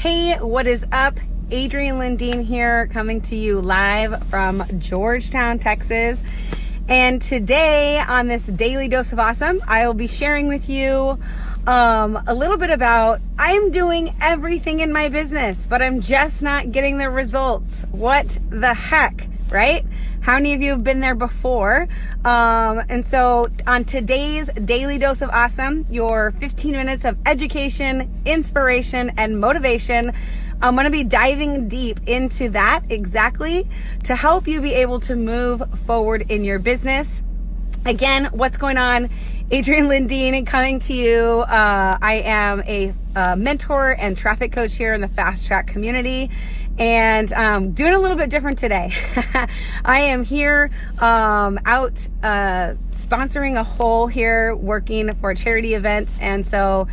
Hey, what is up? Adrian Lindeen here, coming to you live from Georgetown, Texas. And today on this Daily Dose of Awesome, I will be sharing with you a little bit about I am doing everything in my business, but I'm just not getting the results. What the heck, right? How many of you have been there before? And so on today's Daily Dose of Awesome, your 15 minutes of education, inspiration, and motivation, I'm going to be diving deep into that exactly to help you be able to move forward in your business. Again, what's going on? Adrian Lindeen coming to you. I am a mentor and traffic coach here in the Fast Track community, and doing a little bit different today. I am here out sponsoring a hole here, working for a charity event, and so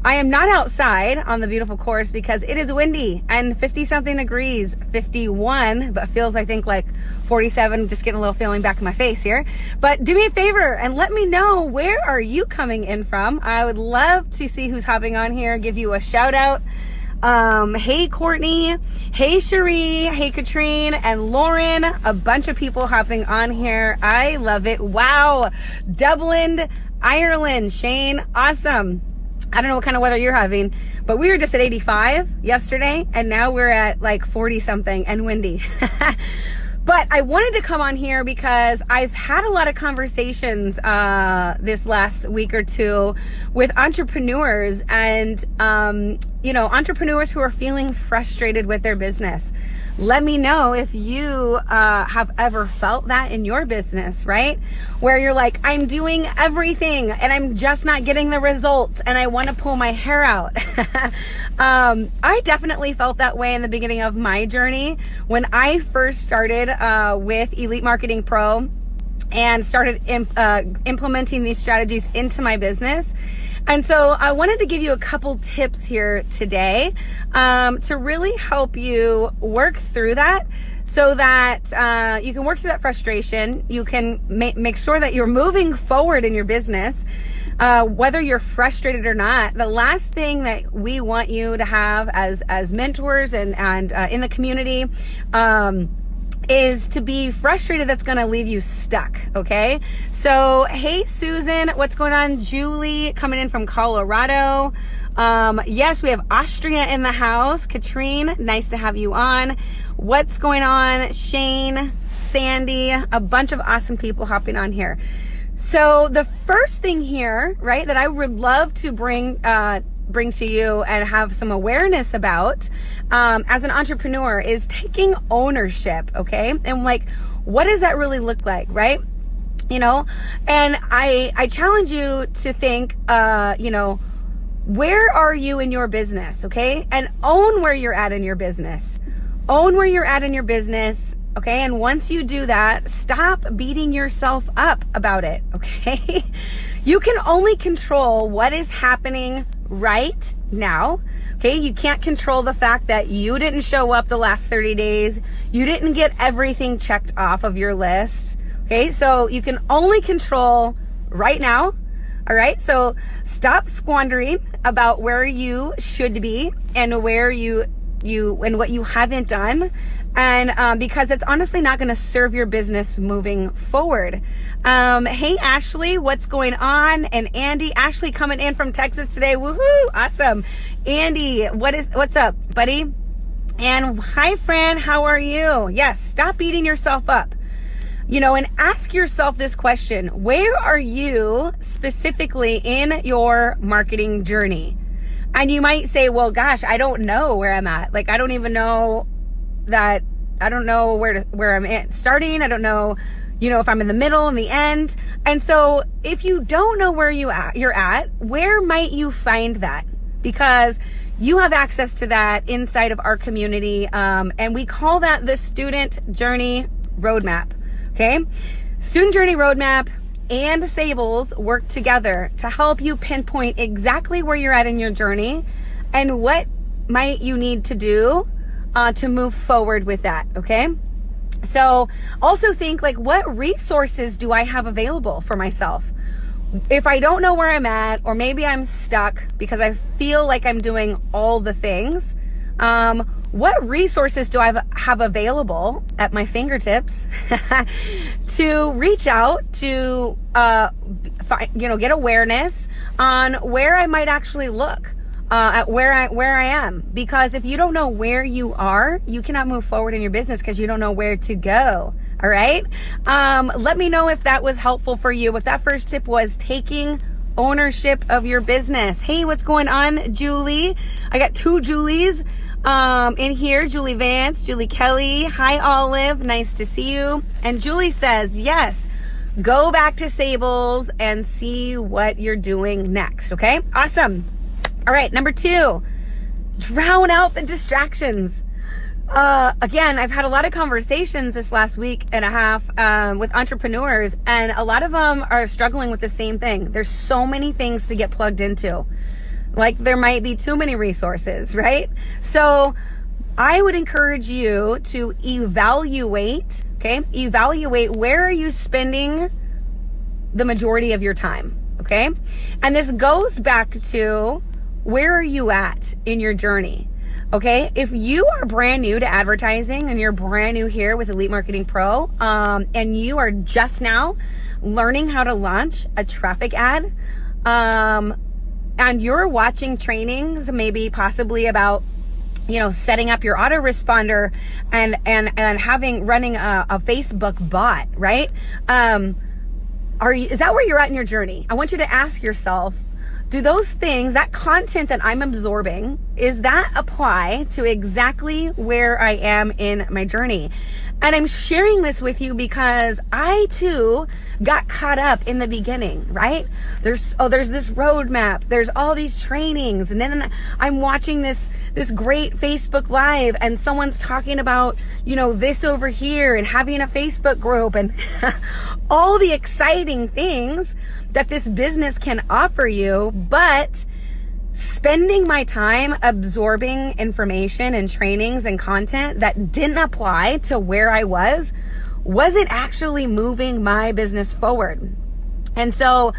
I am not outside on the beautiful course because it is windy and 50 something degrees, 51, but feels I think like 47, just getting a little feeling back in my face here. But do me a favor and let me know, where are you coming in from? I would love to see who's hopping on here, give you a shout out. Hey Courtney, hey Cherie, hey Katrine and Lauren, a bunch of people hopping on here. I love it. Wow. Dublin, Ireland, Shane, awesome. I don't know what kind of weather you're having, but we were just at 85 yesterday, and now we're at like 40 something and windy. But I wanted to come on here because I've had a lot of conversations this last week or two with entrepreneurs and, entrepreneurs who are feeling frustrated with their business. Let me know if you have ever felt that in your business, right? Where you're like, I'm doing everything and I'm just not getting the results and I want to pull my hair out. I definitely felt that way in the beginning of my journey when I first started with Elite Marketing Pro and started implementing these strategies into my business. And so I wanted to give you a couple tips here today to really help you work through that so that you can work through that frustration. You can make sure that you're moving forward in your business, whether you're frustrated or not. The last thing that we want you to have as mentors and in the community is to be frustrated. That's going to leave you stuck. Okay. So, hey, Susan, what's going on? Julie coming in from Colorado. Yes, we have Austria in the house. Katrine, nice to have you on. What's going on? Shane, Sandy, a bunch of awesome people hopping on here. So the first thing here, right, that I would love to bring to you and have some awareness about as an entrepreneur is taking ownership, okay? And like, what does that really look like, right? And I challenge you to think, where are you in your business, okay? And own where you're at in your business. Own where you're at in your business, okay? And once you do that, stop beating yourself up about it, okay? You can only control what is happening right now, okay? You can't control the fact that you didn't show up the last 30 days. You didn't get everything checked off of your list, okay? So you can only control right now, all right? So stop squandering about where you should be and where you and what you haven't done. And because it's honestly not going to serve your business moving forward. Hey, Ashley, what's going on? And Andy, Ashley coming in from Texas today. Woohoo! Awesome. Andy, what's up, buddy? And hi, Fran, how are you? Yes, stop beating yourself up. And ask yourself this question: where are you specifically in your marketing journey? And you might say, well, gosh, I don't know where I'm at. Like, I don't even know that. I don't know where I'm at starting. I don't know, if I'm in the middle and the end. And so if you don't know where you're at, where might you find that? Because you have access to that inside of our community. And we call that the Student Journey Roadmap. Okay. Student Journey Roadmap and Sables work together to help you pinpoint exactly where you're at in your journey and what might you need to do to move forward with that. Okay. So also think like, what resources do I have available for myself? If I don't know where I'm at, or maybe I'm stuck because I feel like I'm doing all the things, What resources do I have available at my fingertips to reach out to, get awareness on where I might actually look, at where I am? Because if you don't know where you are, you cannot move forward in your business because you don't know where to go. All right. Let me know if that was helpful for you. If that first tip was taking ownership of your business. Hey, what's going on, Julie? I got two Julies in here. Julie Vance, Julie Kelly. Hi, Olive. Nice to see you. And Julie says, yes, go back to Sables and see what you're doing next. Okay. Awesome. All right. Number 2, drown out the distractions. Again, I've had a lot of conversations this last week and a half with entrepreneurs, and a lot of them are struggling with the same thing. There's so many things to get plugged into. Like, there might be too many resources, right? So I would encourage you to evaluate where are you spending the majority of your time, okay? And this goes back to, where are you at in your journey? Okay, if you are brand new to advertising and you're brand new here with Elite Marketing Pro, and you are just now learning how to launch a traffic ad, and you're watching trainings, maybe possibly about, setting up your autoresponder and running a Facebook bot, right? Is that where you're at in your journey? I want you to ask yourself, do those things, that content that I'm absorbing, is that apply to exactly where I am in my journey? And I'm sharing this with you because I too got caught up in the beginning, right? There's this roadmap, there's all these trainings, and then I'm watching this great Facebook Live, and someone's talking about, this over here, and having a Facebook group, and all the exciting things that this business can offer you, but spending my time absorbing information and trainings and content that didn't apply to where I wasn't actually moving my business forward. And so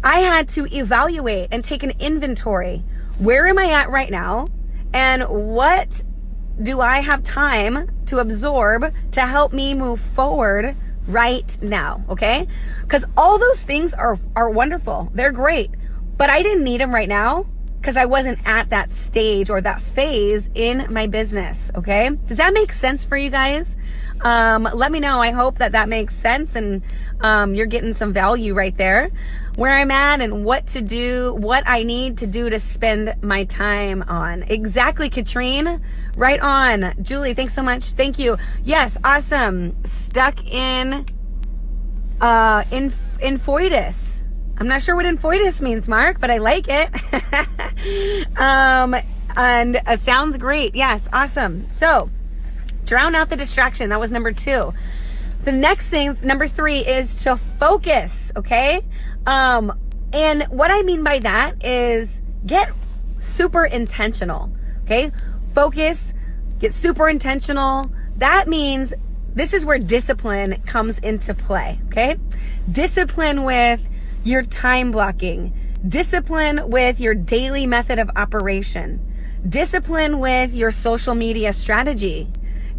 I had to evaluate and take an inventory. Where am I at right now? And what do I have time to absorb to help me move forward right now? Okay? Because all those things are wonderful. They're great. But I didn't need them right now because I wasn't at that stage or that phase in my business. Okay? Does that make sense for you guys? Let me know. I hope that makes sense, and you're getting some value right there, where I'm at and what to do, what I need to do to spend my time on. Exactly, Katrine. Right on. Julie, thanks so much. Thank you. Yes, awesome. Stuck in foitus. I'm not sure what infoitus means, Mark, but I like it. And it sounds great. Yes, awesome. So, drown out the distraction. That was number 2. The next thing, number 3, is to focus, okay? And what I mean by that is get super intentional, okay? Focus, get super intentional. That means this is where discipline comes into play, okay? Discipline with your time blocking, discipline with your daily method of operation, discipline with your social media strategy,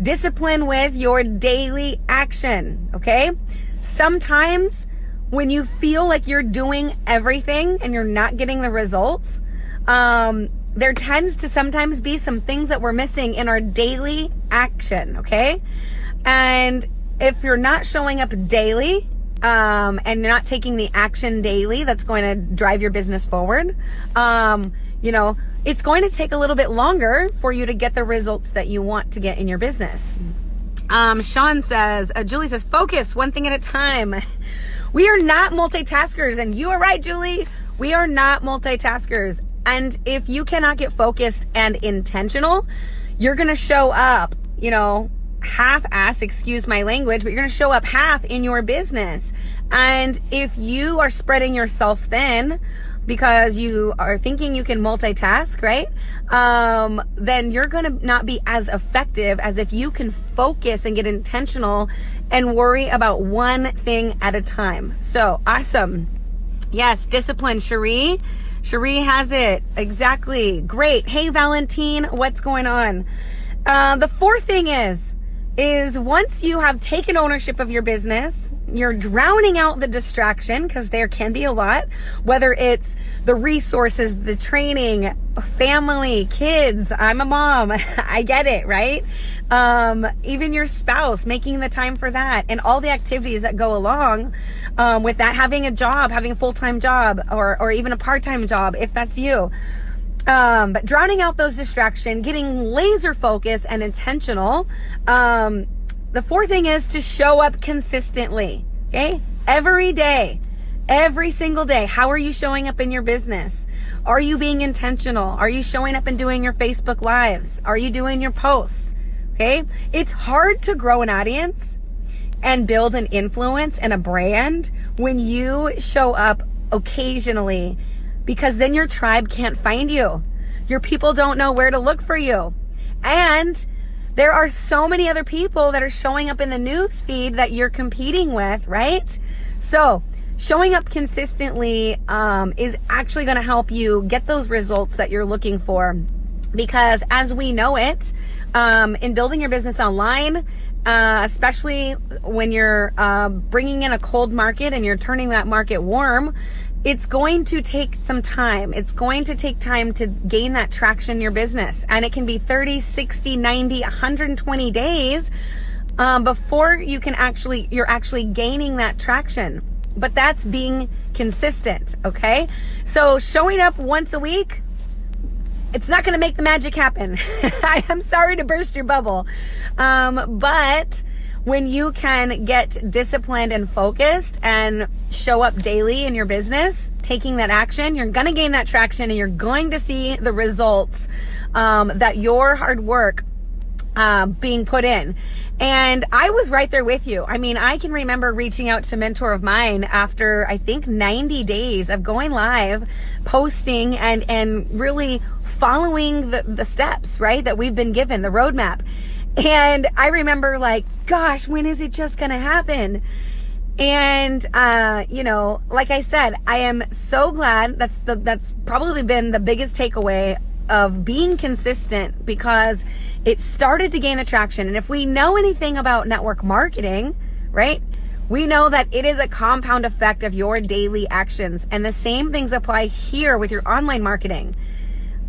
discipline with your daily action, okay? Sometimes when you feel like you're doing everything and you're not getting the results, there tends to sometimes be some things that we're missing in our daily action, okay? And if you're not showing up daily, and you're not taking the action daily that's going to drive your business forward, it's going to take a little bit longer for you to get the results that you want to get in your business. Sean says, Julie says, focus one thing at a time. We are not multitaskers. And you are right, Julie. We are not multitaskers. And if you cannot get focused and intentional, you're going to show up, half-ass, excuse my language, but you're going to show up half in your business. And if you are spreading yourself thin because you are thinking you can multitask, right? Then you're going to not be as effective as if you can focus and get intentional and worry about one thing at a time. So awesome. Yes, discipline, Cherie. Cherie has it. Exactly. Great. Hey, Valentine, what's going on? The fourth thing is once you have taken ownership of your business, you're drowning out the distraction, because there can be a lot, whether it's the resources, the training, family, kids. I'm a mom. I get it, right? Even your spouse, making the time for that, and all the activities that go along with that, having a job, having a full-time job, or even a part-time job, if that's you. But drowning out those distractions, getting laser focused and intentional. The fourth thing is to show up consistently. Okay. Every day, every single day. How are you showing up in your business? Are you being intentional? Are you showing up and doing your Facebook lives? Are you doing your posts? Okay. It's hard to grow an audience and build an influence and a brand when you show up occasionally, because then your tribe can't find you. Your people don't know where to look for you. And there are so many other people that are showing up in the news feed that you're competing with, right? So showing up consistently is actually going to help you get those results that you're looking for. Because as we know it, in building your business online, especially when you're bringing in a cold market and you're turning that market warm, it's going to take some time. It's going to take time to gain that traction in your business. And it can be 30, 60, 90, 120 days before you're actually gaining that traction. But that's being consistent, okay? So showing up once a week, it's not going to make the magic happen. I'm sorry to burst your bubble. But when you can get disciplined and focused and show up daily in your business, taking that action, you're going to gain that traction, and you're going to see the results that your hard work being put in. And I was right there with you. I mean, I can remember reaching out to a mentor of mine after, I think, 90 days of going live, posting, and really following the steps, right, that we've been given, the roadmap. And I remember like, gosh, when is it just going to happen? And, like I said, I am so glad. That's probably been the biggest takeaway of being consistent, because it started to gain the traction. And if we know anything about network marketing, right, we know that it is a compound effect of your daily actions. And the same things apply here with your online marketing.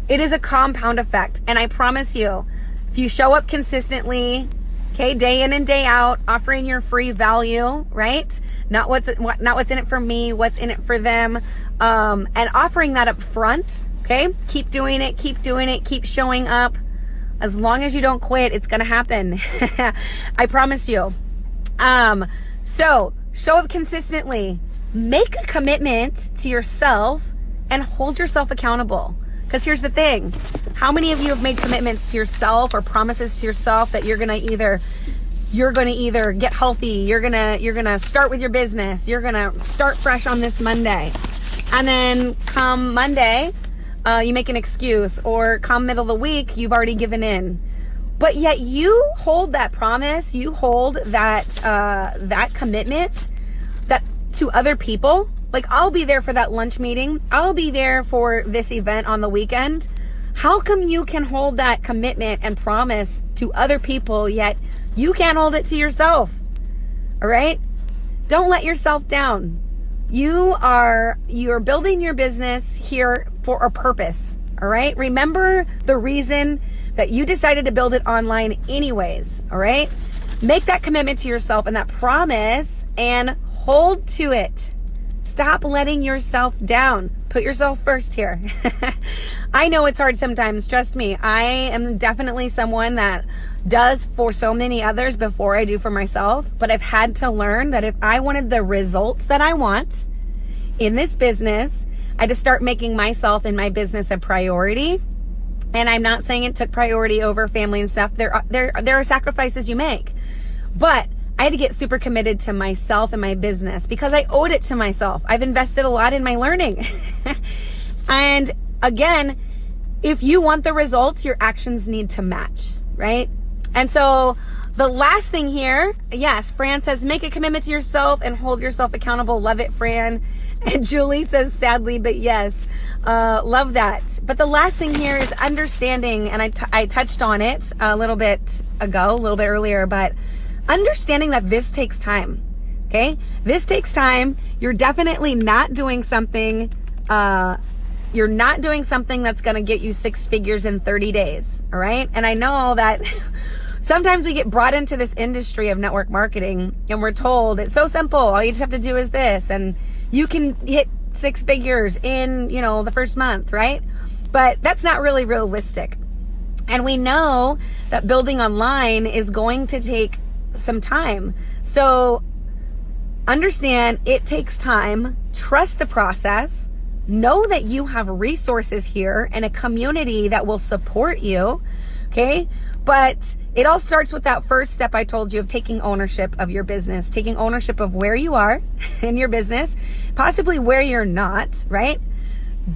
It is a compound effect. And I promise you, if you show up consistently, okay, day in and day out, offering your free value, right? Not what's in it for me, what's in it for them, and offering that up front, okay? Keep doing it, keep showing up. As long as you don't quit, it's gonna happen. I promise you. So show up consistently, make a commitment to yourself, and hold yourself accountable. Because here's the thing. How many of you have made commitments to yourself or promises to yourself that you're gonna either get healthy, you're gonna start with your business, you're gonna start fresh on this Monday, and then come Monday, you make an excuse, or come middle of the week, you've already given in. But yet you hold that promise, you hold that commitment that to other people. Like, I'll be there for that lunch meeting. I'll be there for this event on the weekend. How come you can hold that commitment and promise to other people, yet you can't hold it to yourself? All right? Don't let yourself down. You're building your business here for a purpose. All right? Remember the reason that you decided to build it online anyways. All right? Make that commitment to yourself and that promise and hold to it. Stop letting yourself down. Put yourself first here. I know it's hard sometimes. Trust me. I am definitely someone that does for so many others before I do for myself. But I've had to learn that if I wanted the results that I want in this business, I had to start making myself and my business a priority. And I'm not saying it took priority over family and stuff. There are sacrifices you make. But I had to get super committed to myself and my business because I owed it to myself. I've invested a lot in my learning. And again, if you want the results, your actions need to match, right? And so the last thing here, yes, Fran says, make a commitment to yourself and hold yourself accountable. Love it, Fran. And Julie says, sadly, but yes. Love that. But the last thing here is understanding, and I touched on it a little bit earlier, but understanding that this takes time. Okay? This takes time. You're definitely not doing something, you're not doing something that's going to get you 6 figures in 30 days. All right? And I know that sometimes we get brought into this industry of network marketing and we're told it's so simple. All you just have to do is this, and you can hit 6 figures in, the first month, right? But that's not really realistic. And we know that building online is going to take some time. So understand it takes time. Trust the process. Know that you have resources here and a community that will support you. Okay? But it all starts with that first step I told you of taking ownership of your business, taking ownership of where you are in your business, possibly where you're not, right?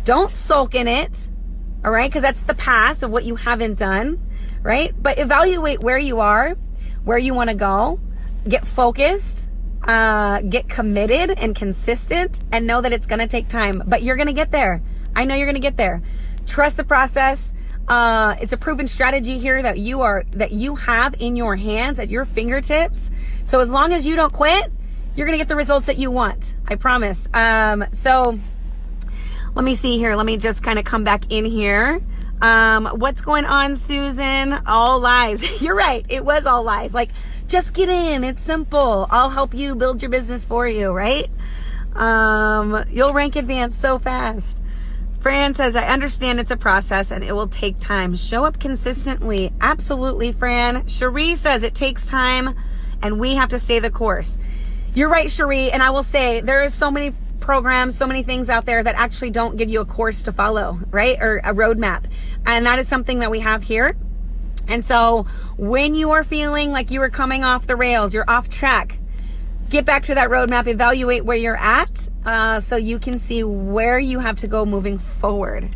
Don't sulk in it, all right? Because that's the past of what you haven't done, right? But evaluate where you are, where you want to go, get focused, get committed and consistent, and know that it's going to take time, but you're going to get there. I know you're going to get there. Trust the process. It's a proven strategy here that you have in your hands, at your fingertips. So as long as you don't quit, you're going to get the results that you want. I promise. So let me see here. Let me just kind of come back in here. What's going on, Susan? All lies. You're right. It was all lies. Like, just get in. It's simple. I'll help you build your business for you, right? You'll rank advance so fast. Fran says, I understand it's a process and it will take time. Show up consistently. Absolutely, Fran. Cherie says it takes time and we have to stay the course. You're right, Cherie. And I will say there is so many programs, so many things out there that actually don't give you a course to follow, right? Or a roadmap. And that is something that we have here. And so when you are feeling like you are coming off the rails, you're off track, get back to that roadmap, evaluate where you're at, so you can see where you have to go moving forward.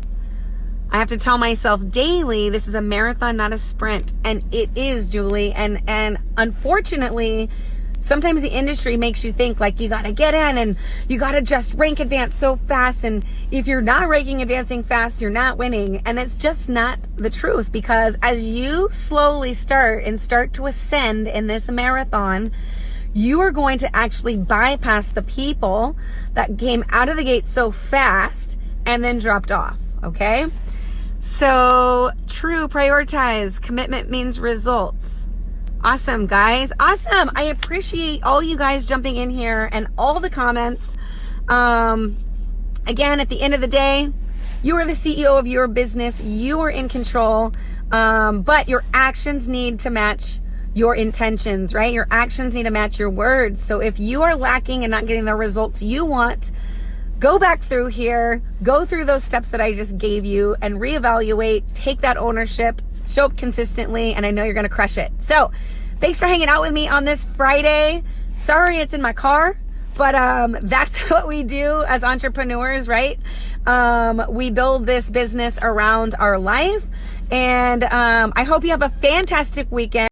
I have to tell myself daily, this is a marathon, not a sprint. And it is, Julie. And unfortunately, sometimes the industry makes you think like you got to get in and you got to just rank advance so fast. And if you're not ranking advancing fast, you're not winning. And it's just not the truth, because as you slowly start to ascend in this marathon, you are going to actually bypass the people that came out of the gate so fast and then dropped off. Okay? So true, prioritize. Commitment means results. Awesome, guys. Awesome. I appreciate all you guys jumping in here and all the comments. Again, at the end of the day, you are the CEO of your business. You are in control. But your actions need to match your intentions, right? Your actions need to match your words. So if you are lacking and not getting the results you want, go back through here, go through those steps that I just gave you and reevaluate, take that ownership, show up consistently, and I know you're going to crush it. So thanks for hanging out with me on this Friday. Sorry it's in my car, but that's what we do as entrepreneurs, right? We build this business around our life, and I hope you have a fantastic weekend.